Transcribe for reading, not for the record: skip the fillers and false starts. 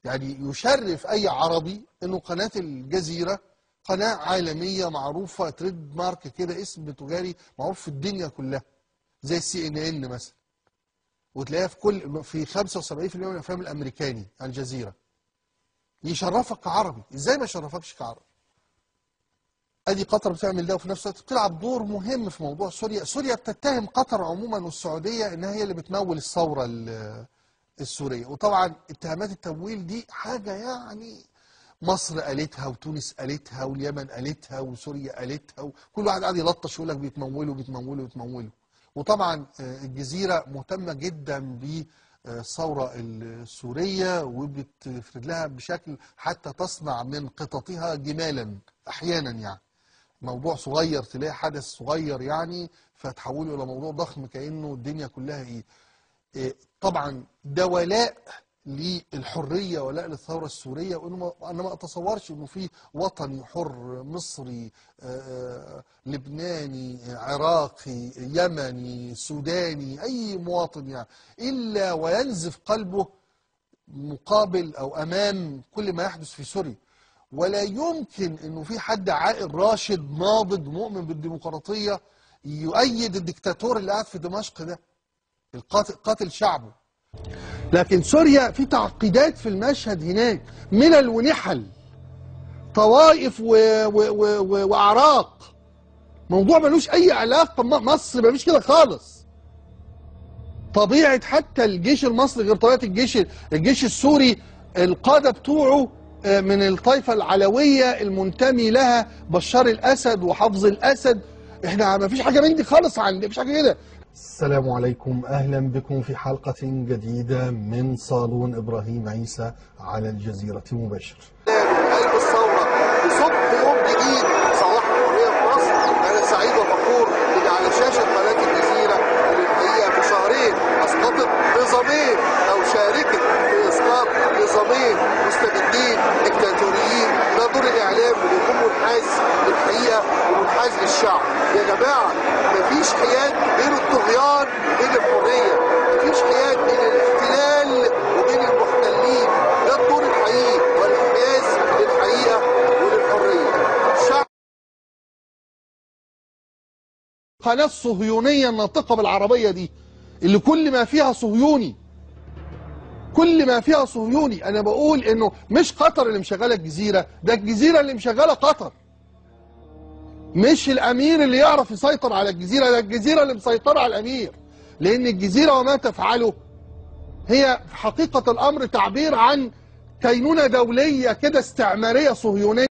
يعني يشرف أي عربي إنه قناة الجزيرة قناة عالمية معروفة، تريد مارك كده، اسم تجاري معروف في الدنيا كلها، زي CNN مثلا، وتلاقيها في 75% من الأفلام الأمريكاني الجزيرة. يشرفك كعربي، إزاي ما يشرفكش كعربي؟ ادي قطر بتعمل ده، وفي نفس الوقت بتلعب دور مهم في موضوع سوريا. سوريا بتتهم قطر عموما والسعوديه انها هي اللي بتمول الثوره السوريه، وطبعا اتهامات التمويل دي حاجه يعني مصر قالتها وتونس قالتها واليمن قالتها وسوريا قالتها، وكل واحد قاعد يلطش يقول لك بيتمولوا بيتمولوا بيتمولوا. وطبعا الجزيره مهتمه جدا بالثوره السوريه، وبتفرد لها بشكل حتى تصنع من قططها جمالا احيانا، يعني موضوع صغير تلاقي حدث صغير يعني فتحوله الى موضوع ضخم كانه الدنيا كلها إيه طبعا ده ولاء للحريه، ولاء للثوره السوريه. وانه انا ما اتصورش انه في وطني حر مصري لبناني عراقي يمني سوداني اي مواطن يعني الا وينزف قلبه مقابل او امام كل ما يحدث في سوريا. ولا يمكن انه في حد عاقل راشد ناضج مؤمن بالديمقراطيه يؤيد الدكتاتور اللي قاعد في دمشق ده قاتل شعبه. لكن سوريا في تعقيدات في المشهد هناك، ملل ونحل، طوائف واعراق، موضوع ملوش اي علاقه. مصر ملوش كده خالص. طبيعه حتى الجيش المصري غير طبيعه الجيش السوري. القاده بتوعه من الطائفة العلوية المنتمي لها بشار الأسد وحافظ الأسد. احنا ما فيش حاجة من دي خالص، ما فيش حاجة كده. السلام عليكم، أهلا بكم في حلقة جديدة من صالون إبراهيم عيسى على الجزيرة مباشر. قلب الثورة بصب يوم جديد صباح الحرية في مصر. أنا سعيد وفخور إن على شاشة قناة الجزيرة اللي الحقيقة في شهرين أسقطت نظامين أو شاركت في إسقاط نظامين مستبدين دكتاتوريين. ده دور الإعلام اللي يكون منحاز للحقيقة ومنحاز للشعب. يا جماعة مفيش حياد بين الطغيان وبين الحرية، مفيش حياد بين الاحتلال وبين المحتلين. ده الدور الحقيقي والانحياز للحقيقة وللحرية. الشعب القناة الصهيونية الناطقة بالعربية دي اللي كل ما فيها صهيوني، كل ما فيها صهيوني. انا بقول انه مش قطر اللي مشغله الجزيره، ده الجزيره اللي مشغله قطر. مش الامير اللي يعرف يسيطر على الجزيره، ده الجزيره اللي مسيطره على الامير. لان الجزيره وما تفعله هي في حقيقه الامر تعبير عن كينونه دوليه كده استعماريه صهيونيه.